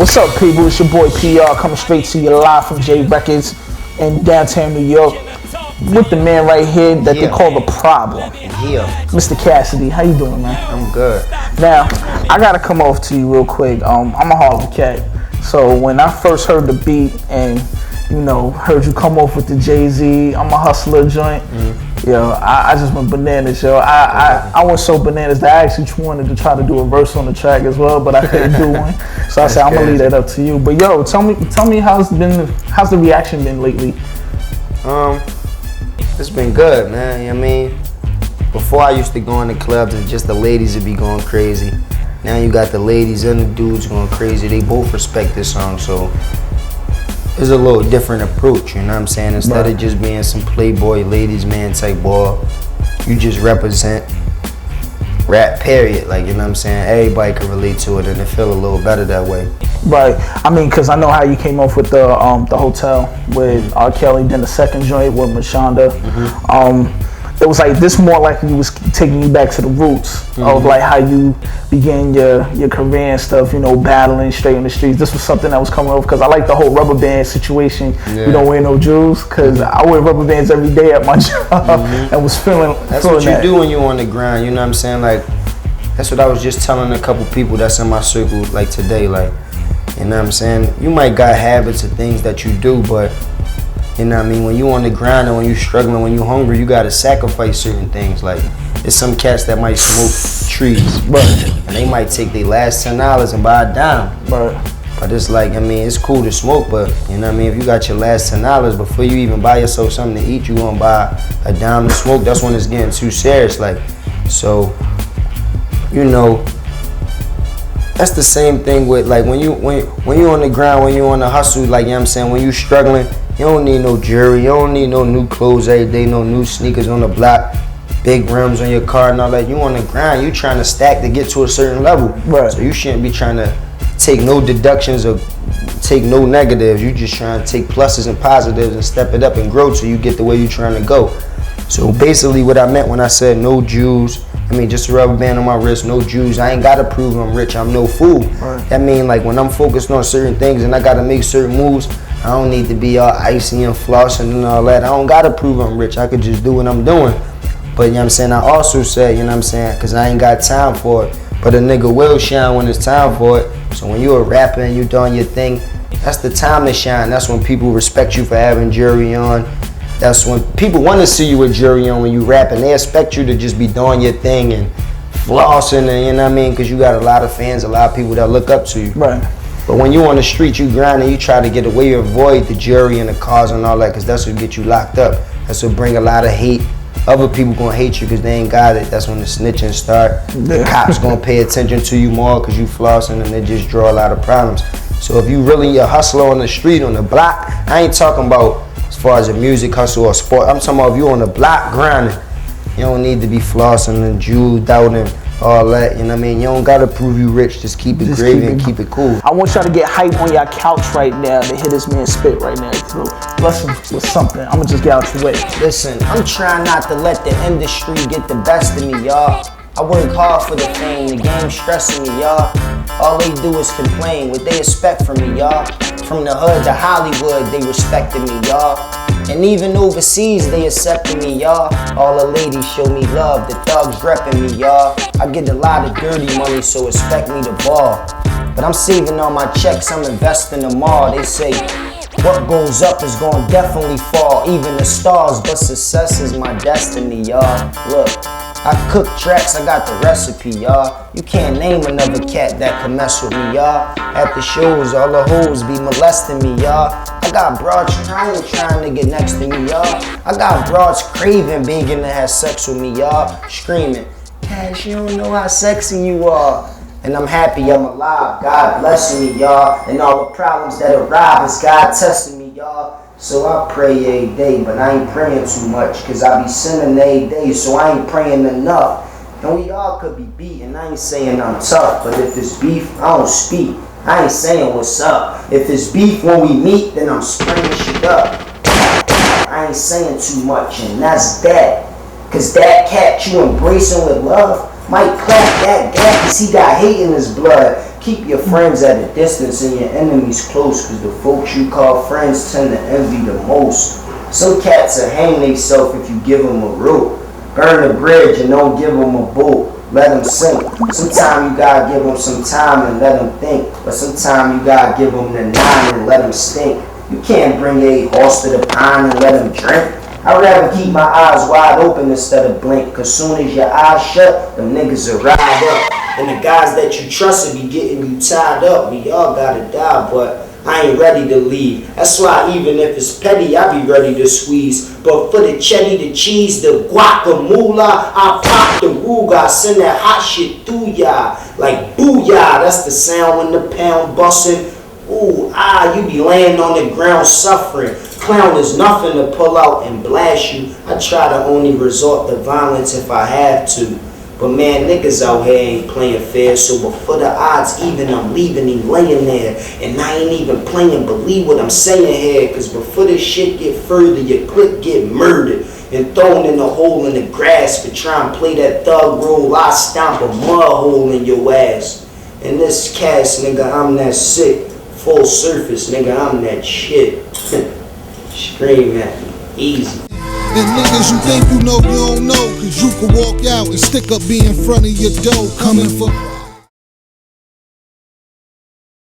What's up, people? It's your boy PR coming straight to you live from J Records in downtown New York with the man right here that they call the problem. Mr. Cassidy, how you doing, man? I'm good. Now, I gotta come off to you real quick. I'm a Harlem cat, so when I first heard the beat and heard you come off with the Jay-Z, I'm a hustler joint. Yo, I just went bananas, yo. I went so bananas that I actually wanted to try to do a verse on the track as well, but I couldn't do one. So I said I'm gonna leave that up to you. But yo, tell me how's the reaction been lately? It's been good, man. You know what I mean? Before I used to go in the clubs and just the ladies would be going crazy. Now you got the ladies and the dudes going crazy. They both respect this song, so it's a little different approach, you know what I'm saying? Instead of just being some playboy ladies man type ball, you just represent rap, period. Like, you know what I'm saying? Everybody can relate to it and it feel a little better that way. Right. I mean, because I know how you came off with the hotel with R. Kelly, then the second joint with Mashonda. It was like this more like you was taking you back to the roots of like how you began your career and stuff, battling straight in the streets. This was something that was coming over because I like the whole rubber band situation. You don't wear no jewels because I wear rubber bands every day at my job and was feeling That's what you do when you on the grind, you know what I'm saying? Like, that's what I was just telling a couple people that's in my circle like today, like, you know what I'm saying? You might got habits of things that you do, but you know what I mean? When you on the grind and when you struggling, when you hungry, you gotta sacrifice certain things. Like, there's some cats that might smoke trees, and they might take their last $10 and buy a dime. But it's like, I mean, it's cool to smoke, but you know what I mean? If you got your last $10 before you even buy yourself something to eat, you gonna buy a dime to smoke. That's when it's getting too serious. Like, so, that's the same thing with like when you on the grind, when you on the hustle, like, you know what I'm saying? When you struggling, you don't need no jewelry, you don't need no new clothes every day, no new sneakers on the block, big rims on your car and all that. You on the grind, you trying to stack to get to a certain level. So you shouldn't be trying to take no deductions or take no negatives. You just trying to take pluses and positives and step it up and grow till you get the way you trying to go. So basically what I meant when I said no Jews, I mean just a rubber band on my wrist, no Jews. I ain't gotta prove I'm rich, I'm no fool. That mean like when I'm focused on certain things and I gotta make certain moves, I don't need to be all icy and flossing and all that. I don't gotta prove I'm rich. I could just do what I'm doing. But you know what I'm saying? I also said, you know what I'm saying? Because I ain't got time for it. But a nigga will shine when it's time for it. So when you're a rapper and you doing your thing, that's the time to shine. That's when people respect you for having jewelry on. That's when people want to see you with jewelry on when you rapping. They expect you to just be doing your thing and flossing, and you know what I mean? Because you got a lot of fans, a lot of people that look up to you. But when you on the street, you grinding, you try to get away, avoid the jury and the cars and all that, because that's what get you locked up. That's what bring a lot of hate. Other people gonna hate you because they ain't got it. That's when the snitching start. The cops gonna pay attention to you more because you flossing, and they just draw a lot of problems. So if you really a hustler on the street, on the block, I ain't talking about as far as a music hustle or sport. I'm talking about if you on the block grinding, you don't need to be flossing and jeweled out and all that, you know what I mean? You don't gotta prove you rich, just keep it gravy and keep it cool. I want y'all to get hype on your couch right now to hear this man spit right now. So bless him with something. I'm gonna just get out your way. Listen, I'm trying not to let the industry get the best of me, y'all. I work hard for the fame, the game stressing me, y'all. All they do is complain, what they expect from me, y'all. From the hood to Hollywood, they respected me, y'all. And even overseas, they accepted me, y'all. All the ladies show me love, the thugs repping me, y'all. I get a lot of dirty money, so expect me to ball. But I'm saving all my checks, I'm investing them all. They say, what goes up is gonna definitely fall. Even the stars, but success is my destiny, y'all. Look, I cook tracks, I got the recipe, y'all. You can't name another cat that can mess with me, y'all. At the shows, all the hoes be molesting me, y'all. I got broads trying to get next to me, y'all. I got broads craving, begging to have sex with me, y'all. Screaming, Cash, you don't know how sexy you are. And I'm happy I'm alive, God blessing me, y'all. And all the problems that arrive is God testing me, y'all. So I pray every day, but I ain't praying too much, cause I be sinning every day, so I ain't praying enough. And we all could be beaten, I ain't saying I'm tough, but if it's beef, I don't speak. I ain't saying what's up. If it's beef when we meet, then I'm spraying shit up. I ain't saying too much, and that's that. Cause that cat you embracing with love, Might clap that cause he got hate in his blood. Keep your friends at a distance and your enemies close, cause the folks you call friends tend to envy the most. Some cats will hang theyself if you give them a rope. Burn the bridge and don't give them a boat. Let them sink. Sometimes you gotta give them some time and let them think. But sometimes you gotta give them the 9 and let them stink. You can't bring a horse to the pond and let them drink. I'd rather keep my eyes wide open instead of blink. Cause soon as your eyes shut, them niggas will ride up. And the guys that you trust will be getting you tied up. We all gotta die, but I ain't ready to leave. That's why even if it's petty, I be ready to squeeze. But for the cheddar, the cheese, the guacamole, I pop the Ruger, I send that hot shit through ya. Like booyah, that's the sound when the pound bustin'. Ooh, you be laying on the ground suffering. Clown is nothing to pull out and blast you. I try to only resort to violence if I have to. But man, niggas out here ain't playing fair. So before the odds even, I'm leaving him laying there. And I ain't even playing, believe what I'm saying here. Cause before this shit get further, your clique get murdered and thrown in a hole in the grass. For trying to play that thug role, I stomp a mud hole in your ass. And this cast, nigga, I'm that sick. Full surface, nigga, I'm that shit. Scream at me, easy. And niggas you think you know, you don't know. Cause you can walk out and stick up be in front of your door. Coming for